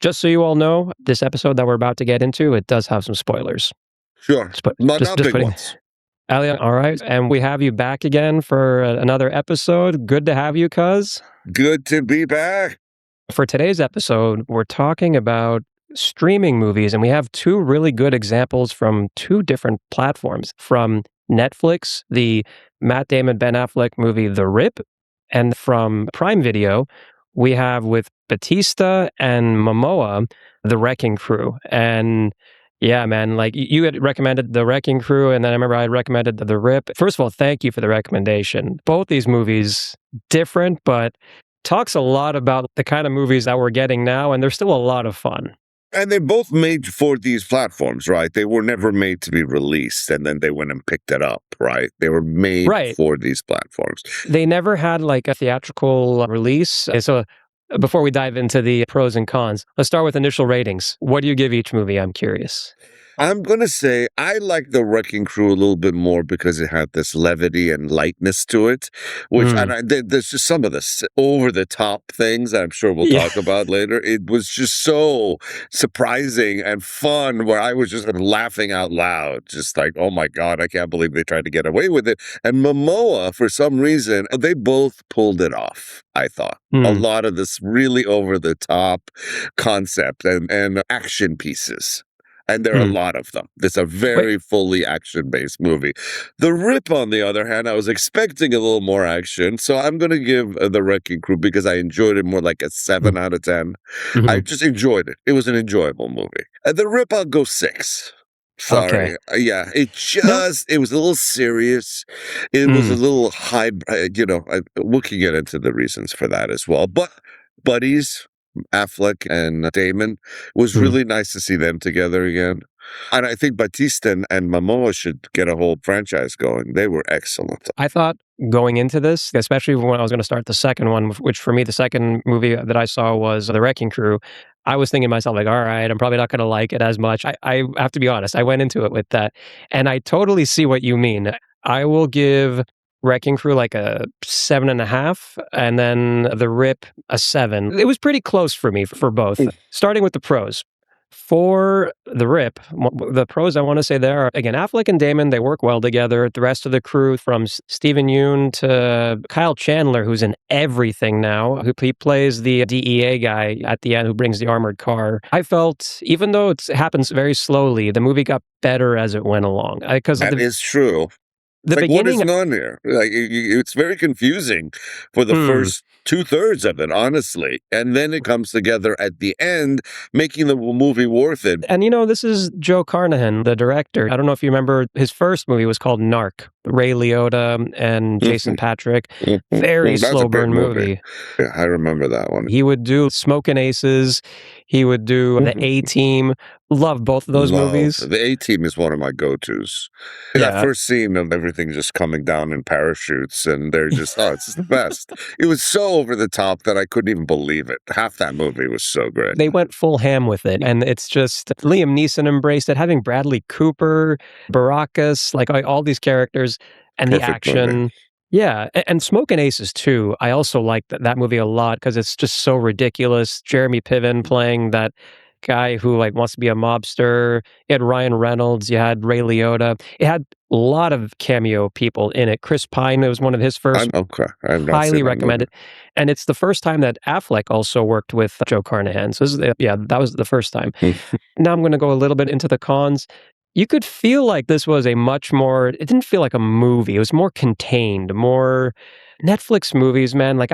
Just so you all know, this episode that we're about to get into, it does have some spoilers. Sure. Not Just big putting ones. Elliot, all right. And we have you back again for another episode. Good to have you, cuz. Good to be back. For today's episode, we're talking about streaming movies, and we have two really good examples from two different platforms. From Netflix, the Matt Damon, Ben Affleck movie, The Rip, and from Prime Video, we have with Bautista and Momoa, The Wrecking Crew. And yeah, man, like you had recommended The Wrecking Crew, and then I remember I had recommended The Rip. First of all, thank you for the recommendation. Both these movies, different, but talks a lot about the kind of movies that we're getting now, and they're still a lot of fun. And they both made for these platforms, right? They were never made to be released, and then they went and picked it up, right? They were made Right. for these platforms. They never had like a theatrical release. So before we dive into the pros and cons, let's start with initial ratings. What do you give each movie? I'm curious. I'm going to say I like The Wrecking Crew a little bit more because it had this levity and lightness to it, which there's just some of the over-the-top things that I'm sure we'll talk about later. It was just so surprising and fun where I was just laughing out loud, just like, oh my God, I can't believe they tried to get away with it. And Momoa, for some reason, they both pulled it off, I thought. A lot of this really over-the-top concept and action pieces. And there are a lot of them. It's a very fully action-based movie. The Rip, on the other hand, I was expecting a little more action, so I'm going to give The Wrecking Crew because I enjoyed it more like a 7 out of 10. I just enjoyed it. It was an enjoyable movie. The Rip, I'll go 6. Sorry. Okay. Yeah, it was a little serious. It was a little high, we can get into the reasons for that as well. But buddies, Affleck and Damon, it was really nice to see them together again. And I think Bautista and Momoa should get a whole franchise going. They were excellent. I thought going into this, especially when I was going to start the second one, which for me, the second movie that I saw was The Wrecking Crew, I was thinking to myself, like, all right, I'm probably not going to like it as much. I have to be honest. I went into it with that. And I totally see what you mean. I will give Wrecking Crew like a 7.5, and then The Rip a 7. It was pretty close for me for both. Starting with the pros. For The Rip, the pros I want to say there are, again, Affleck and Damon, they work well together. The rest of the crew, from Stephen Yeun to Kyle Chandler, who's in everything now, he plays the DEA guy at the end who brings the armored car. I felt, even though it happens very slowly, the movie got better as it went along. That is true. What is on here? Like, it's very confusing for the first 2/3 of it, honestly. And then it comes together at the end, making the movie worth it. And this is Joe Carnahan, the director. I don't know if you remember, his first movie was called Narc. Ray Liotta and Jason Patrick. Very slow burn movie. Yeah, I remember that one. He would do Smokin' Aces. He would do The A-Team. Love both of those movies. The A-Team is one of my go-tos. That first scene of everything just coming down in parachutes, and they're just, it's just the best. It was so over the top that I couldn't even believe it. Half that movie was so great. They went full ham with it, and it's just, Liam Neeson embraced it, having Bradley Cooper, Baracus, like all these characters, and the action. Movie. Yeah, and Smokin' Aces too. I also like that movie a lot because it's just so ridiculous. Jeremy Piven playing that guy who wants to be a mobster. You had Ryan Reynolds. You had Ray Liotta. It had a lot of cameo people in it. Chris Pine, it was one of his first. Okay, highly recommend it. And it's the first time that Affleck also worked with Joe Carnahan. So that was the first time. Now I'm going to go a little bit into the cons. You could feel like this was a much more, it didn't feel like a movie. It was more contained, more Netflix movies, man. Like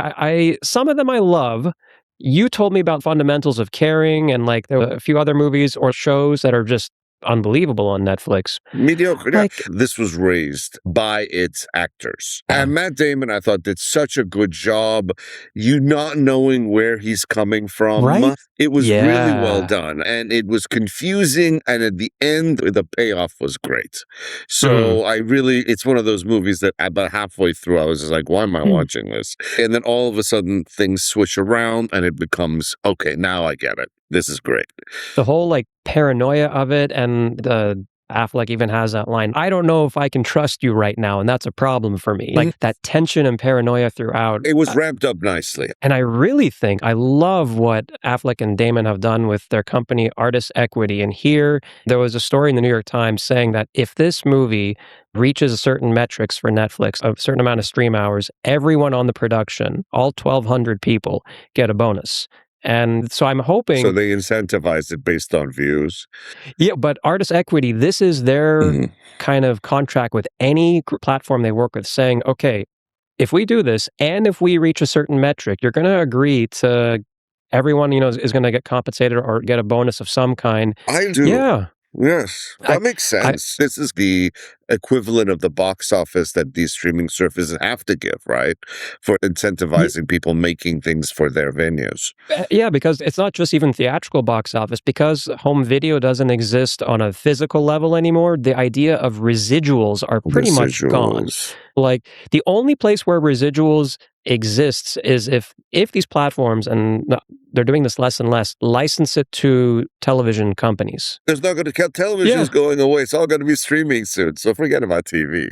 some of them I love. You told me about Fundamentals of Caring, and there were a few other movies or shows that are just unbelievable on Netflix. Mediocre. This was raised by its actors. And Matt Damon, I thought, did such a good job. You not knowing where he's coming from. Right? It was really well done. And it was confusing. And at the end, the payoff was great. So it's one of those movies that about halfway through, I was just like, why am I watching this? And then all of a sudden, things switch around and it becomes, okay, now I get it. This is great. The whole paranoia of it, and Affleck even has that line, "I don't know if I can trust you right now," and that's a problem for me. Mhm. Like, that tension and paranoia throughout, It was ramped up nicely. and I really think I love what Affleck and Damon have done with their company, Artist Equity, and here, there was a story in the New York Times saying that if this movie reaches certain metrics for Netflix, a certain amount of stream hours, everyone on the production, all 1,200 people, get a bonus. And so I'm So hoping. they incentivized it based on views. Yeah, but Artist Equity, this is their Mhm. kind of contract with any platform they work with saying, "Okay, if we do this and if we reach a certain metric, you're gonna agree to everyone, is gonna get compensated or get a bonus of some kind." I do. Yeah. Yes, I that makes I sense. This is the equivalent of the box office that these streaming services have to give, right? For incentivizing people making things for their venues. Yeah, because it's not just even theatrical box office. Because home video doesn't exist on a physical level anymore, the idea of residuals are pretty much gone. Residuals. Like, the only place where residuals exists is if these platforms, and they're doing this less and less, license it to television companies. There's not gonna television's Yeah. going away, it's all gonna be streaming soon, so forget about TV.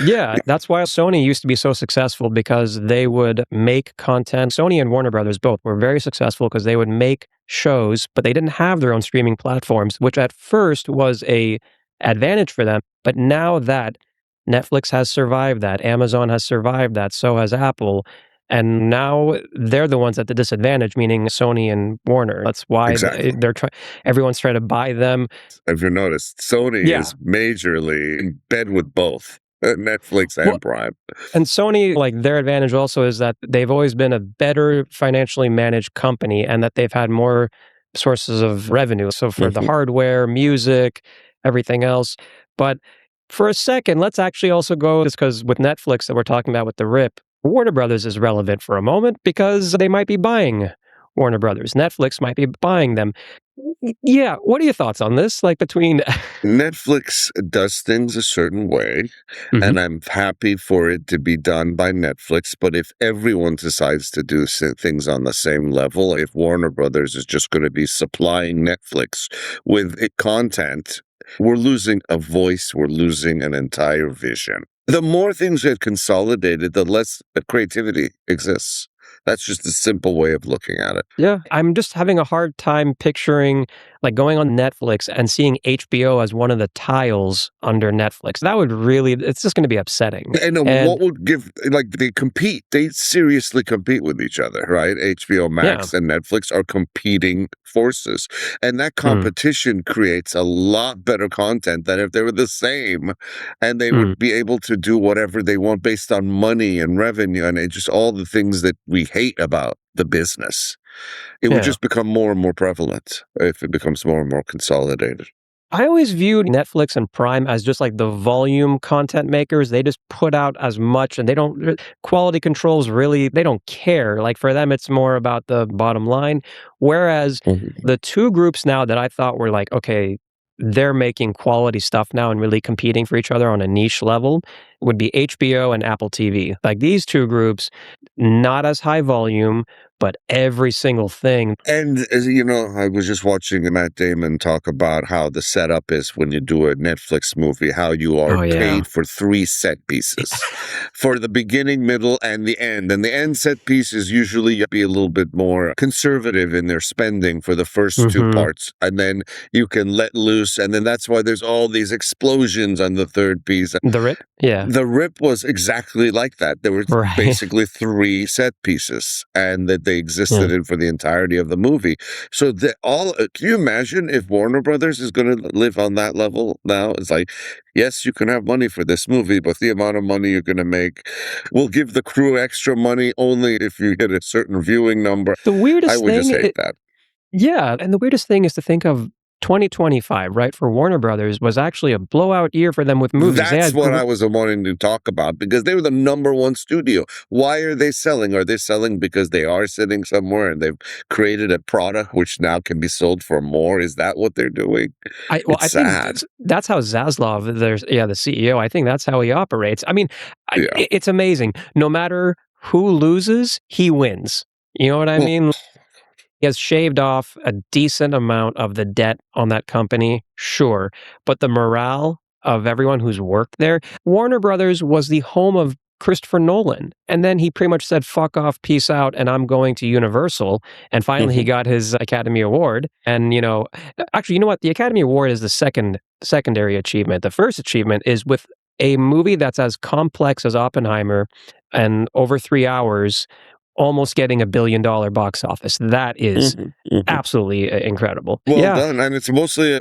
Yeah, that's why Sony used to be so successful because they would make content. Sony and Warner Brothers both were very successful because they would make shows, but they didn't have their own streaming platforms, which at first was a advantage for them. But now that Netflix has survived that, Amazon has survived that, so has Apple, and now they're the ones at the disadvantage, meaning Sony and Warner. That's why Exactly. everyone's trying to buy them. If you noticed, Sony Yeah. is majorly in bed with both, Netflix Well, and Prime. and Sony, like, their advantage also is that they've always been a better financially managed company and that they've had more sources of revenue. So for the Mhm. hardware, music, everything else. But for a second, let's actually also go, just because with Netflix that we're talking about with the RIP, Warner Brothers is relevant for a moment because they might be buying Warner Brothers. Netflix might be buying them. Yeah. What are your thoughts on this? Like, between. Netflix does things a certain way, Mhm. and I'm happy for it to be done by Netflix. But if everyone decides to do things on the same level, if Warner Brothers is just going to be supplying Netflix with content, we're losing a voice, we're losing an entire vision. The more things get consolidated, the less creativity exists. That's just a simple way of looking at it. Yeah, I'm just having a hard time picturing, like, going on Netflix and seeing HBO as one of the tiles under Netflix. That would really, it's just gonna be upsetting. And what And would give like they compete? They seriously compete with each other, right? HBO yeah. Max and Netflix are competing forces, and that Mm, competition creates a lot better content than if they were the same, and they mm, would be able to do whatever they want based on money and revenue and just all the things that we hate about the business. It would yeah. just become more and more prevalent if it becomes more and more consolidated. I always viewed Netflix and Prime as just like the volume content makers. They just put out as much and they don't quality controls really, they don't care. Like, for them it's more about the bottom line. Whereas Mhm. the two groups now that I thought were like, okay, they're making quality stuff now and really competing for each other on a niche level would be HBO and Apple TV. Like, these two groups, not as high volume, but every single thing. And as you know, I was just watching Matt Damon talk about how the setup is when you do a Netflix movie, how you are Oh yeah. paid for three set pieces for the beginning, middle, and the end. And the end set pieces usually be a little bit more conservative in their spending for the first two Hmm. parts. And then you can let loose. And then that's why there's all these explosions on the third piece. The Rip? Yeah. The Rip was exactly like that. There were Right. basically three set pieces, and that they Yeah. existed in for the entirety of the movie. So the all can you imagine if Warner Brothers is gonna live on that level now? It's like, yes, you can have money for this movie, but the amount of money you're gonna make, we'll give the crew extra money only if you hit a certain viewing number. The I weirdest would just thing hate that. Yeah, and the weirdest thing is to think of 2025, right, for Warner Brothers was actually a blowout year for them with movies. They That's had what I was wanting to talk about because they were the number one studio. Why are they selling? Are they selling because they are sitting somewhere and they've created a product which now can be sold for more? Is that what they're doing? I It's think sad. that's how Zaslav, there's yeah, the CEO, I think that's how he operates. I mean, Yeah. it's amazing. No matter who loses, he wins. You know what I Well, mean? He has shaved off a decent amount of the debt on that company, sure, but the morale of everyone who's worked there. Warner Brothers was the home of Christopher Nolan, and then he pretty much said, "Fuck off, peace out, and I'm going to Universal." And finally, he Mhm. got his Academy Award. And actually, you know what? The Academy Award is the secondary achievement. The first achievement is with a movie that's as complex as Oppenheimer and over 3 hours, almost getting $1 billion box office. That is Mhm. Mhm. absolutely incredible. Well Yeah. done, and it's mostly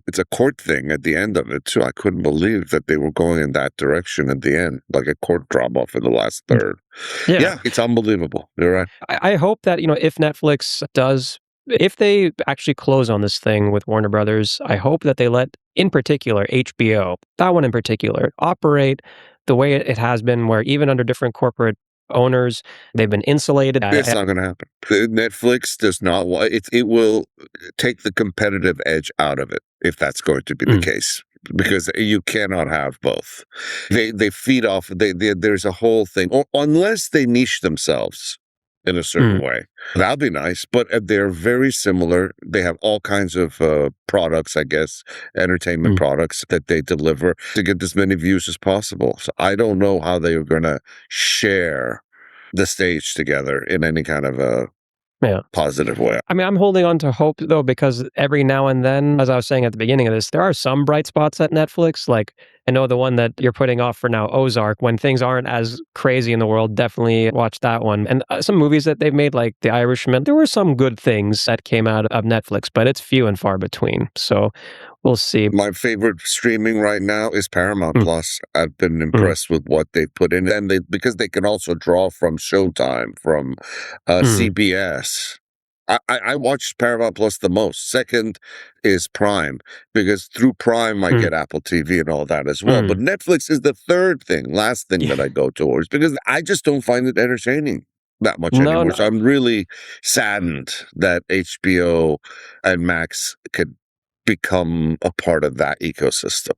it's a court thing at the end of it too. I couldn't believe that they were going in that direction at the end, like a court drama for the last third. Yeah. Yeah, it's unbelievable. You're right. I hope that, if Netflix does, if they actually close on this thing with Warner Brothers, I hope that they let, in particular, HBO, that one in particular, operate the way it has been, where even under different corporate owners, they've been insulated. It's not gonna happen. Netflix does not want it. It will take the competitive edge out of it if that's going to be the Mm, case, because you cannot have both. They feed off. There's a whole thing, or unless they niche themselves in a mm, certain way. That'd be nice, but they're very similar. They have all kinds of products, I guess, entertainment mm, products that they deliver to get as many views as possible. So I don't know how they are going to share the stage together in any kind of a yeah. positive way. I mean, I'm holding on to hope though, because every now and then, as I was saying at the beginning of this, there are some bright spots at Netflix. Like, I know the one that you're putting off for now, Ozark. When things aren't as crazy in the world, definitely watch that one. And some movies that they've made, like The Irishman, there were some good things that came out of Netflix, but it's few and far between. So we'll see. My favorite streaming right now is Paramount Mm, Plus. I've been mm, impressed with what they've put in, and they because they can also draw from Showtime, from mm, CBS. I watch Paramount Plus the most. Second is Prime, because through Prime I mm, get Apple TV and all that as well. But mm. Netflix is the third thing, last thing Yeah. that I go towards, because I just don't find it entertaining that much No, anymore. So no. I'm really saddened that HBO and Max could become a part of that ecosystem.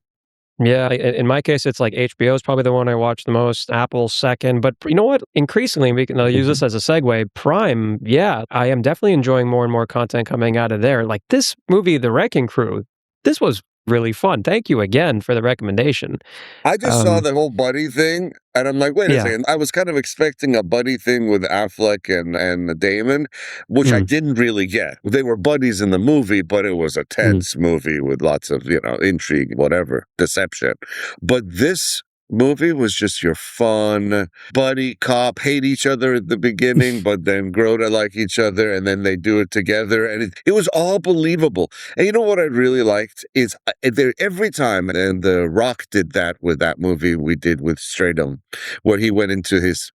Yeah, in my case, it's like HBO is probably the one I watch the most, Apple second, but you know what? Increasingly, I'll use Mhm. this as a segue. Prime, yeah, I am definitely enjoying more and more content coming out of there. Like this movie, The Wrecking Crew, this was really fun. Thank you again for the recommendation. I just saw Um, the whole buddy thing, and I'm like, wait a yeah, second. I was kind of expecting a buddy thing with Affleck and Damon, which I mm, didn't really get. They were buddies in the movie, but it was a mm, tense movie with lots of, intrigue, whatever, deception. But this movie was just your fun buddy cop, hate each other at the beginning, but then grow to like each other, and then they do it together, and it was all believable. And you know what I really liked is there every time, and The Rock did that with that movie we did with Stratham, where he went into his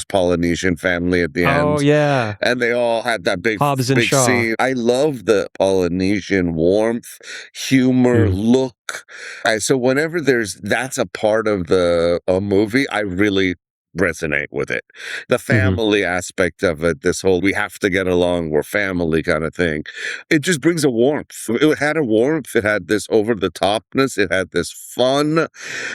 Polynesian family at the oh end, yeah, and they all had that big Hobbs and big Shaw. scene. I love the Polynesian warmth, humor, Mm, look. So whenever that's a part of the a movie, I really resonate with it. The hmm family aspect of it, this whole we have to get along, we're family kind of thing. It just brings a warmth. It had a warmth, it had this over the topness, it had this fun.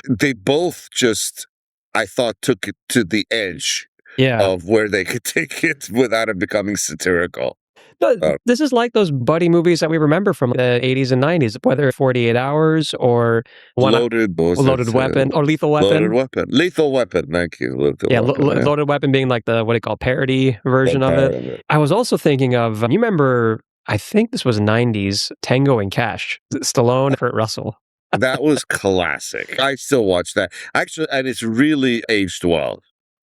They both just, I thought, took it to the edge yeah. of where they could take it without it becoming satirical. No, Uh, this is like those buddy movies that we remember from the 80s and 90s, whether 48 Hours or one Loaded, what was Loaded it? Weapon or Lethal Loaded Weapon. Weapon. Lethal Weapon. Thank you. Lethal Yeah, Weapon. Yeah. Loaded Weapon being like the what do you call parody The version of it. part of it. I was also thinking of, you remember, I think this was 90s, Tango and Cash, Stallone, Kurt Russell. That was classic. I still watch that. Actually, and it's really aged well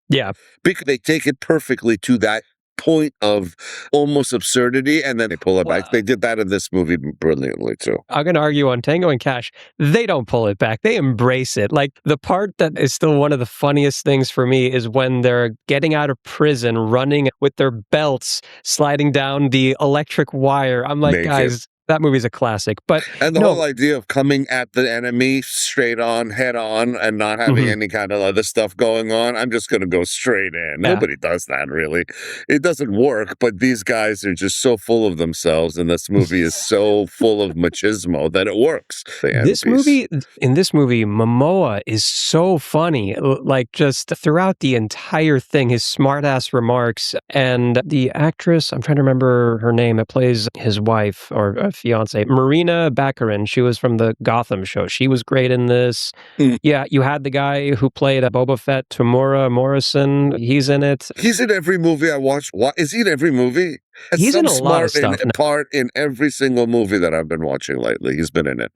Yeah. because they take it perfectly to that point of almost absurdity, and then they pull it back. Well, They did that in this movie brilliantly too. I'm gonna argue on Tango and Cash, they don't pull it back. They embrace it. Like, the part that is still one of the funniest things for me is when they're getting out of prison, running with their belts, sliding down the electric wire. I'm like, Naked. "Guys, that movie's a classic, but And the whole no. idea of coming at the enemy straight on, head on, and not having Mhm. any kind of other stuff going on. I'm just gonna go straight in. Yeah. Nobody does that really. It doesn't work, but these guys are just so full of themselves, and this movie is so full of machismo that it works. The end This piece. movie in this movie, Momoa is so funny, like, just throughout the entire thing, his smart ass remarks, and the actress, I'm trying to remember her name, that plays his wife or, fiancée, Marina Baccarin, she was from the Gotham show, she was great in this. Mm. Yeah, you had the guy who played, Boba Fett, Tamura Morrison, he's in it. He's in every movie I watch. What is he in every movie? Has He's in some a lot of smart in stuff. part in every single movie that I've been watching lately. He's been in it.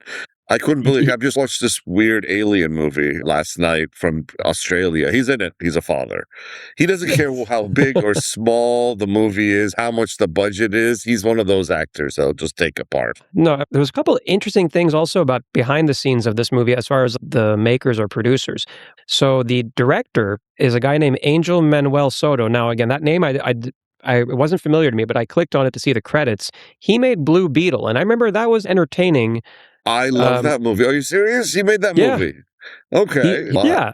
I couldn't believe I just watched this weird alien movie last night from Australia. He's in it. He's a father. He doesn't care how big or small the movie is, how much the budget is. He's one of those actors that'll just take a part. No, there was a couple of interesting things also about behind the scenes of this movie as far as the makers or producers. So the director is a guy named Angel Manuel Soto. Now, again, that name it wasn't familiar to me, but I clicked on it to see the credits. He made Blue Beetle, and I remember that was entertaining. I love Um, that movie. Are you serious? He made that yeah, movie. Okay. Wow. yeah.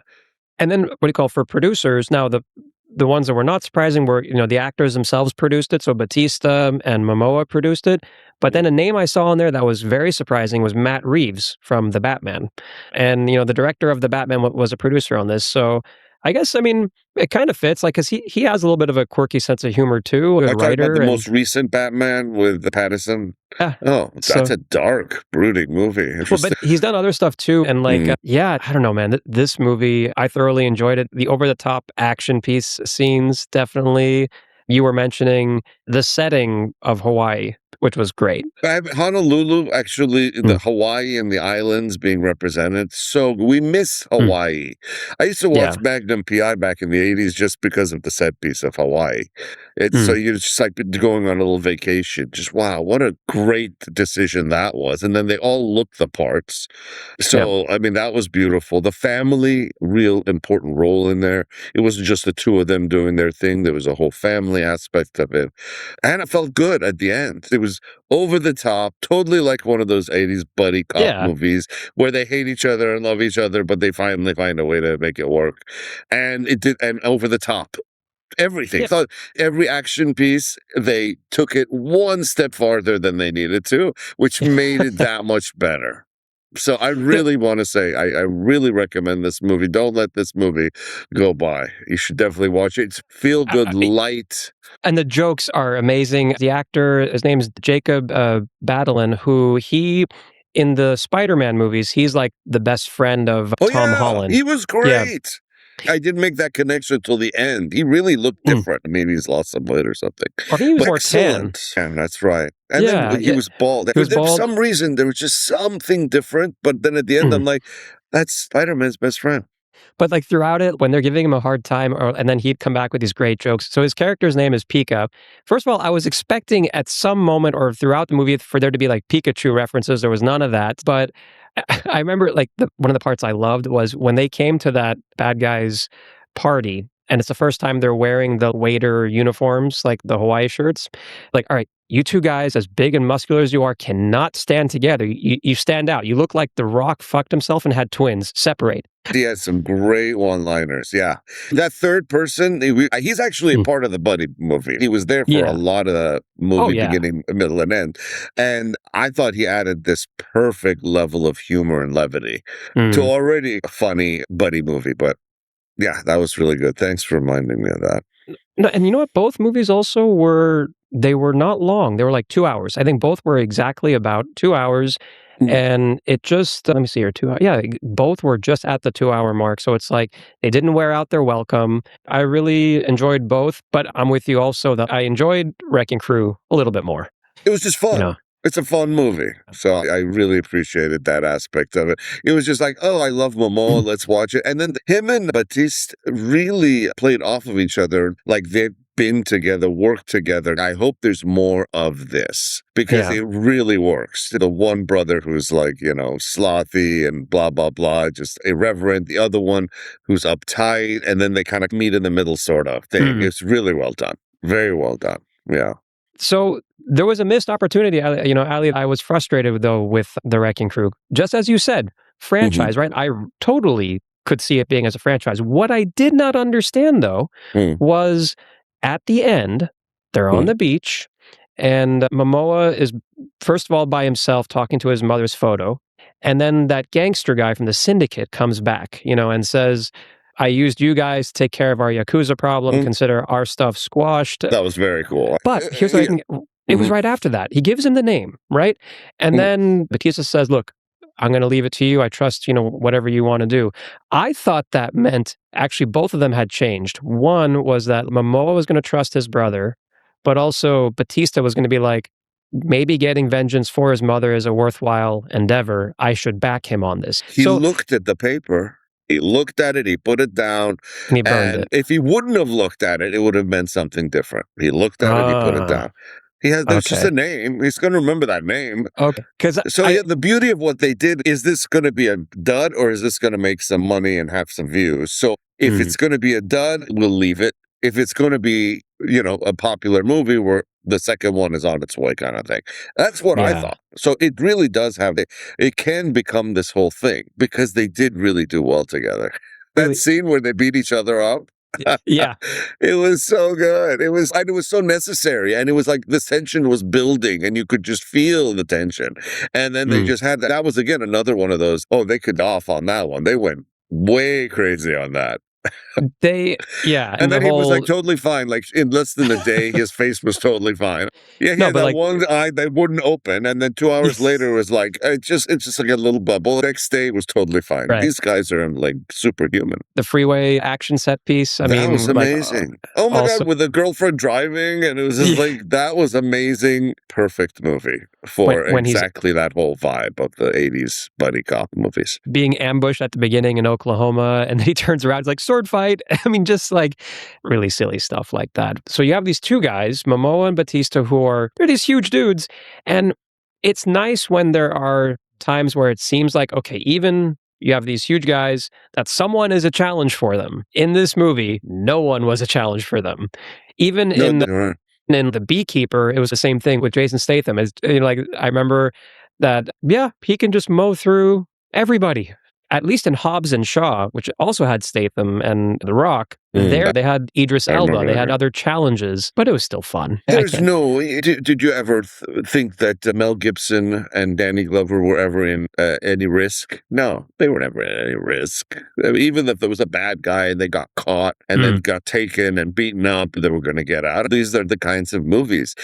And then what do you call for producers? Now the ones that were not surprising were, the actors themselves produced it. So Bautista and Momoa produced it. But then a name I saw on there that was very surprising was Matt Reeves from The Batman. And, the director of The Batman was a producer on this. So I guess, I mean, it kind of fits, like, because he has a little bit of a quirky sense of humor too, a good Are you talking about the writer. most And recent Batman with Pattinson? yeah, Oh, that's so a dark, brooding movie. well, but Interesting. he's done other stuff too, and, like, Mm. yeah, I don't know, man, this movie, I thoroughly enjoyed it. The over the top action piece scenes, definitely. You were mentioning the setting of Hawaii, which was great. Honolulu, actually, the Mm, Hawaii and the islands being represented. So we miss mm, Hawaii. I used to watch yeah, Magnum PI back in the 80s just because of the set piece of Hawaii. It's so mm, you're just like going on a little vacation. Just wow, what a great decision that was. And then they all look the parts. yep, So, I mean, that was beautiful. The family, real important role in there. It wasn't just the two of them doing their thing, there was a whole family aspect of it. And it felt good at the end. It was over the top, totally like one of those 80s buddy cop yeah, movies where they hate each other and love each other, but they finally find a way to make it work. And it did, and over the top. Everything. yeah, So every action piece, they took it one step farther than they needed to, which made it that much better. So I no, really want to say I really recommend this movie. Don't let this movie go by. You should definitely watch it. It's feel good, I light. and the jokes are amazing. The actor, his name's Jacob, Batalon, who in the Spider-Man movies, he's, like, the best friend of Oh Tom yeah, Holland. he was Yeah, great. I didn't make that connection till the end. He really looked mm, different. Maybe he's lost some weight or something. I think he was But more tan. excellent. And that's right. And then Yeah, he yeah, was bald. he was There was bald. some reason there was just something different. But then at the end, Mm. I'm like, that's Spider-Man's best friend. But, like, throughout it, when they're giving him a hard time and then he'd come back with these great jokes. So his character's name is Pika. First of all, I was expecting at some moment or throughout the movie for there to be, like, Pikachu references. There was none of that. But I remember, like, one of the parts I loved was when they came to that bad guy's party, and it's the first time they're wearing the waiter uniforms, like the Hawaii shirts. Like, "All right, you 2 guys, as big and muscular as you are, cannot stand together. You stand out. You look like The Rock fucked himself and had twins. Separate." He has some great one-liners. Yeah. That third person, he's actually a Mm. part of the buddy movie. He was there for a Yeah. lot of the Oh, movie yeah. beginning, middle, and end. And I thought he added this perfect level of humor and levity to Mm. already a funny buddy movie. But yeah, that was really good. Thanks for reminding me of that. No, and you know what? Both movies also they were not long. They were like 2 hours. I think both were exactly about 2 hours, Mm. and it just let me see here, 2 hou yeah, both were just at the 2-hour mark, so it's like they didn't wear out their welcome. I really enjoyed both, but I'm with you also that I enjoyed Wrecking Crew a little bit more, It was just you know? fun. It's a fun movie. So I really appreciated that aspect of it. It was just like, oh, I love Momoa. Let's watch it. And then him and Bautista really played off of each other. Like they've been together, worked together. I hope there's more of this because Yeah. it really works. The one brother who's like, slothy and blah, blah, blah, just irreverent. The other one who's uptight. And then they kind of meet in the middle sort of thing. Mm. It's really well done. Very well done. Yeah. So There was a missed opportunity, Ali, I was frustrated, though, with The Wrecking Crew. Just as you said, Mhm. franchise, right? Totally could see it being as a franchise. What I did not understand, though, Mm, was at the end, they're on mm. the beach, and Momoa is, first of all, by himself talking to his mother's photo, and then that gangster guy from the syndicate comes back, and says, "I used you guys to take care of our Yakuza problem, Mm. consider our stuff squashed." That was very cool. But here's what I Yeah. can it was Mhm. right after that. He gives him the name, right? And Mm. then Bautista says, "Look, I'm gonna leave it to you. I trust, whatever you wanna do." I thought that meant actually both of them had changed. One was that Momoa was gonna trust his brother, but also Batista was gonna be like, "Maybe getting vengeance for his mother is a worthwhile endeavor. I should back him on this." He So looked at the paper. He looked at it, he put it down, and he burned and it. if he wouldn't have looked at it, it would have meant something different. He looked at it, he put it Ah, down. He has there's just okay. a name. He's gonna remember that name. Okay. Because So, I yeah, the beauty of what they did is this gonna be a dud or is this gonna make some money and have some views? So, if mm, it's gonna be a dud, we'll leave it. If it's gonna be, a popular movie where the second one is on its way kinda thing. That's what I yeah, thought. So, it really does have it can become this whole thing because they did really do well together. That really scene where they beat each other up, yeah. it was so good. It was so necessary, and it was like the tension was building, and you could just feel the tension. And then they Mm. just had that was again another one of those, "Oh, they could off on that one." They went way crazy on that. Yeah, And and the then he was, like, whole totally fine, like, in less than a day, his face was totally fine. Yeah, he no, had but, that like one eye that wouldn't open, and then 2 hours later, it was like, it's just like a little bubble. Next day, it was totally fine. right. These guys are, like, superhuman. The freeway action set piece, I That was mean, like, amazing. Oh my also god, with the girlfriend driving, and it was just yeah, like that was amazing. Perfect movie when for when he's exactly that whole vibe of the 80s buddy cop movies. being ambushed at the beginning in Oklahoma, and then he turns around, it's like, "Sword fight." I mean, just, like, really silly stuff like that. So you have these 2 guys, Momoa and Batista, who they're these huge dudes, and it's nice when there are times where it seems like, okay, even you have these huge guys, that someone is a challenge for them. In this movie, no one was a challenge for them. Even No, in right. And The Beekeeper, it was the same thing with Jason Statham. Like, I remember that, yeah, he can just mow through everybody. At least in Hobbs and Shaw, which also had Statham and The Rock, Mm, there they had Idris I Elba. remember They that. had Yeah. other challenges, but it was still fun. I There's can't. no. Did you ever think that Mel Gibson and Danny Glover were ever in any risk? No, they were never in any risk. I mean, even if there was a bad guy and they got caught and then Mm, got taken and beaten up, they were going to get out. These are the kinds of movies.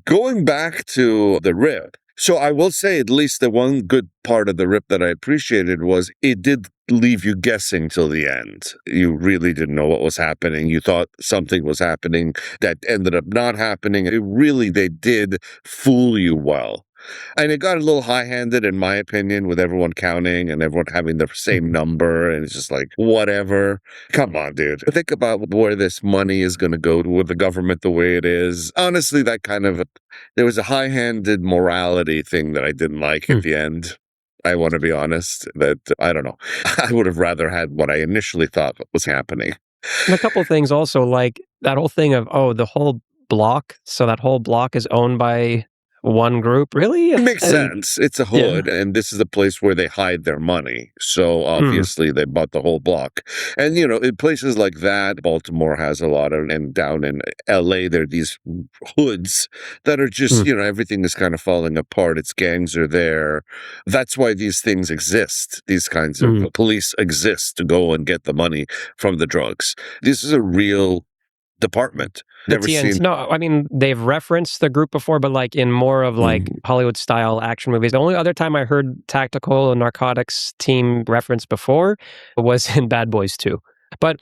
Going back to The Rip. So I will say, at least the one good part of The Rip that I appreciated was it did leave you guessing till the end. You really didn't know what was happening. You thought something was happening that ended up not happening. They did fool you well. And it got a little high-handed, in my opinion, with everyone counting and everyone having the same mhm, number, and it's just like, whatever. Come on, dude. Think about where this money is going to go with the government the way it is. Honestly, there was a high-handed morality thing that I didn't like at mm. the end. I want to be honest that I don't know. I would have rather had what I initially thought was happening. And a couple things also, like, that whole thing of, oh, the whole block, so that whole block is owned by one group? Really? It makes Uh, sense. It's a yeah. hood, and this is the place where they hide their money. So Mm, obviously, they bought the whole block. And in places like that, Baltimore has a lot of, and down in LA, there are these hoods that are just, mm, everything is kind of falling apart. Its gangs are there. That's why these things exist. These kinds of mm. police exist to go and get the money from the drugs. This is a real department. The Never TNT seen. no, I mean, they've referenced the group before, but, like, in more of, like, Mm. Hollywood-style action movies. The only other time I heard tactical and narcotics team referenced before was in Bad Boys 2. But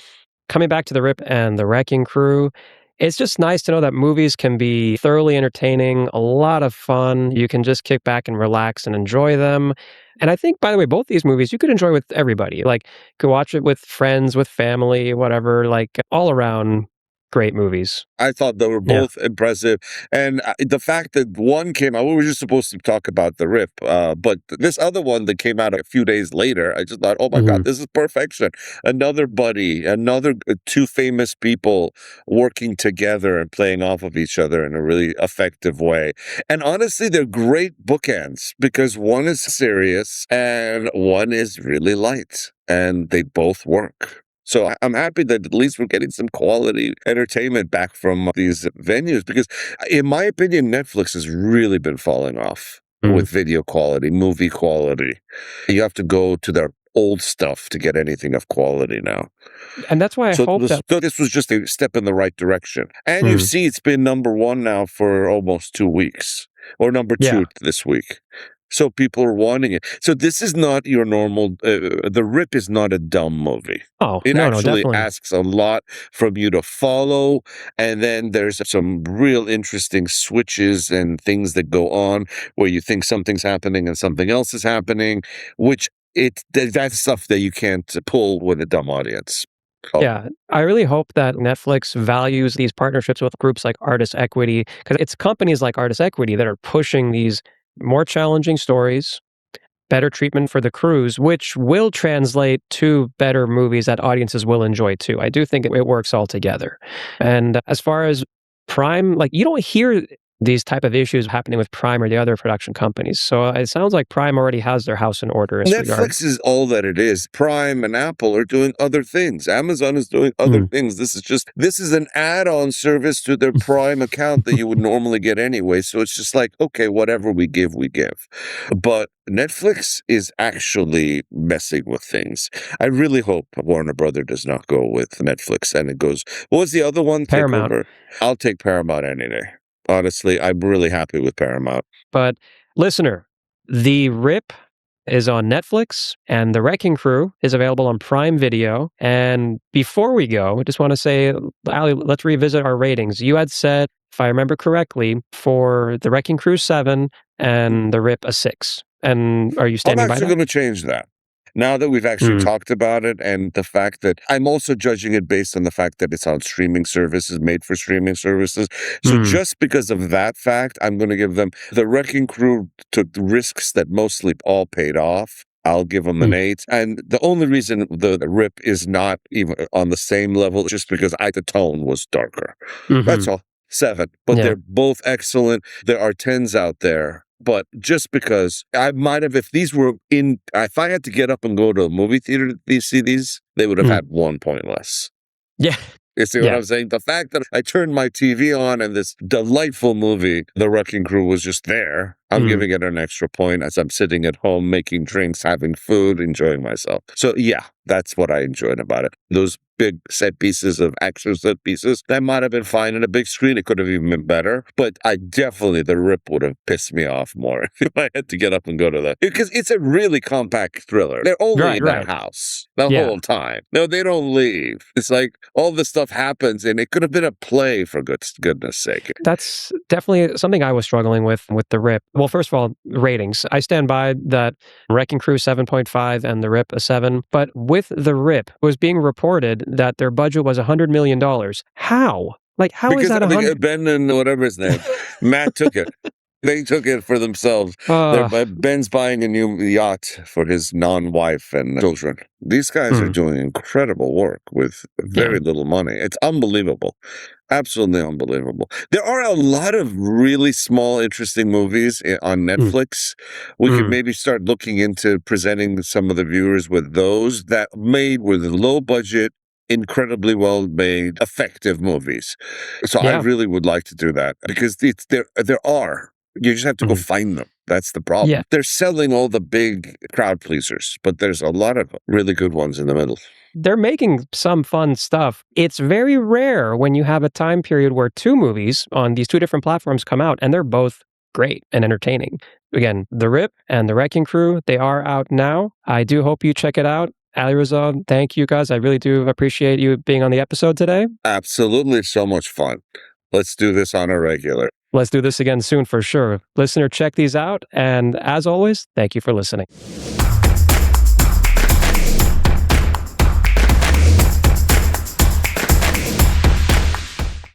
coming back to The Rip and The Wrecking Crew, it's just nice to know that movies can be thoroughly entertaining, a lot of fun. You can just kick back and relax and enjoy them. And I think, by the way, both these movies you could enjoy with everybody. Like, you could watch it with friends, with family, whatever, like, all around great movies. I thought they were Yeah. both impressive, and, the fact that one came out we were just supposed to talk about The Rip, but this other one that came out a few days later, I just thought, "Oh my god, Mhm. this is perfection." Another buddy, another, 2 famous people working together and playing off of each other in a really effective way, and honestly, they're great bookends because one is serious and one is really light, and they both work. So I'm happy that at least we're getting some quality entertainment back from these venues because, in my opinion, Netflix has really been falling off Mm. with video quality, movie quality. You have to go to their old stuff to get anything of quality now. And that's why I So hope that this was just a step in the right direction. And you mm, see it's been number 1 now for almost 2 weeks, or number yeah. 2 this week. So people are wanting it. So this is not your normal The Rip is not a dumb movie. Oh, It no, no, actually definitely. asks a lot from you to follow, and then there's some real interesting switches and things that go on where you think something's happening and something else is happening, which that's stuff that you can't pull with a dumb audience. Oh, Yeah, I really hope that Netflix values these partnerships with groups like Artist Equity, because it's companies like Artist Equity that are pushing these more challenging stories, better treatment for the crews, which will translate to better movies that audiences will enjoy too. I do think it works all together. And as far as Prime, like you don't hear these type of issues happening with Prime or the other production companies. So it sounds like Prime already has their house in order in this regard. Netflix is all that it is. Prime and Apple are doing other things. Amazon is doing other Mm. things. This is an add-on service to their Prime account that you would normally get anyway. So it's just like, okay, whatever we give, we give. But Netflix is actually messing with things. I really hope Warner Brother does not go with Netflix and it goes, what was the other one? Take Paramount. over. I'll take Paramount any day. Honestly, I'm really happy with Paramount. But listener, The Rip is on Netflix and The Wrecking Crew is available on Prime Video. And before we go, I just want to say, Ali, let's revisit our ratings. You had said, if I remember correctly, for The Wrecking Crew 7 and The Rip a 6. And are you I'm standing by actually that? going to change that. Now that we've actually Mm, talked about it, and the fact that I'm also judging it based on the fact that it's on streaming services, made for streaming services. So mm, just because of that fact, I'm going to give them the Wrecking Crew took risks that mostly all paid off. I'll give them an mm, 8. And the only reason the Rip is not even on the same level is just because the tone was darker. That's mhm. all. 7. But Yeah. they're both excellent. There are 10s out there. But just because I might have, if I had to get up and go to a movie theater to see these, they would have Mm. had 1 point less. Yeah. You see what Yeah. I'm saying? The fact that I turned my TV on and this delightful movie, The Wrecking Crew, was just there, I'm Mm. giving it an extra point as I'm sitting at home making drinks, having food, enjoying myself. So, yeah, that's what I enjoyed about it. Those big set pieces of action set pieces, that might have been fine in a big screen. It could have even been better. But The Rip would have pissed me off more if I had to get up and go to that. Because it's a really compact thriller. They're only Right, in that right. house the Yeah. whole time. No, they don't leave. It's like all this stuff happens, and it could have been a play for goodness sake. That's definitely something I was struggling with The Rip. Well, first of all, ratings. I stand by that Wrecking Crew 7.5 and The Rip a 7. But with The Rip, it was being reported that their budget was $100 million. How? Like, how is Because that a hundred? Ben and whatever his name, Matt took it. They took it for themselves. Uh, Ben's buying a new yacht for his non-wife and children. These guys are mm, doing incredible work with yeah. very little money. It's unbelievable. Absolutely unbelievable. There are a lot of really small, interesting movies on Mm, Netflix. We could mm, maybe start looking into presenting some of the viewers with those that made with low budget, incredibly well made, effective movies. So I yeah. really would like to do that because there are. You just have to go Mm, find them. That's the yeah. problem. They're selling all the big crowd pleasers, but there's a lot of really good ones in the middle. They're making some fun stuff. It's very rare when you have a time period where two movies on these two different platforms come out and they're both great and entertaining. Again, The Rip and The Wrecking Crew, they are out now. I do hope you check it out. Ali Rizal, thank you guys. I really do appreciate you being on the episode today. Absolutely so much fun. Let's do this on a regular. Let's do this again soon for sure. Listener, check these out. And as always, thank you for listening.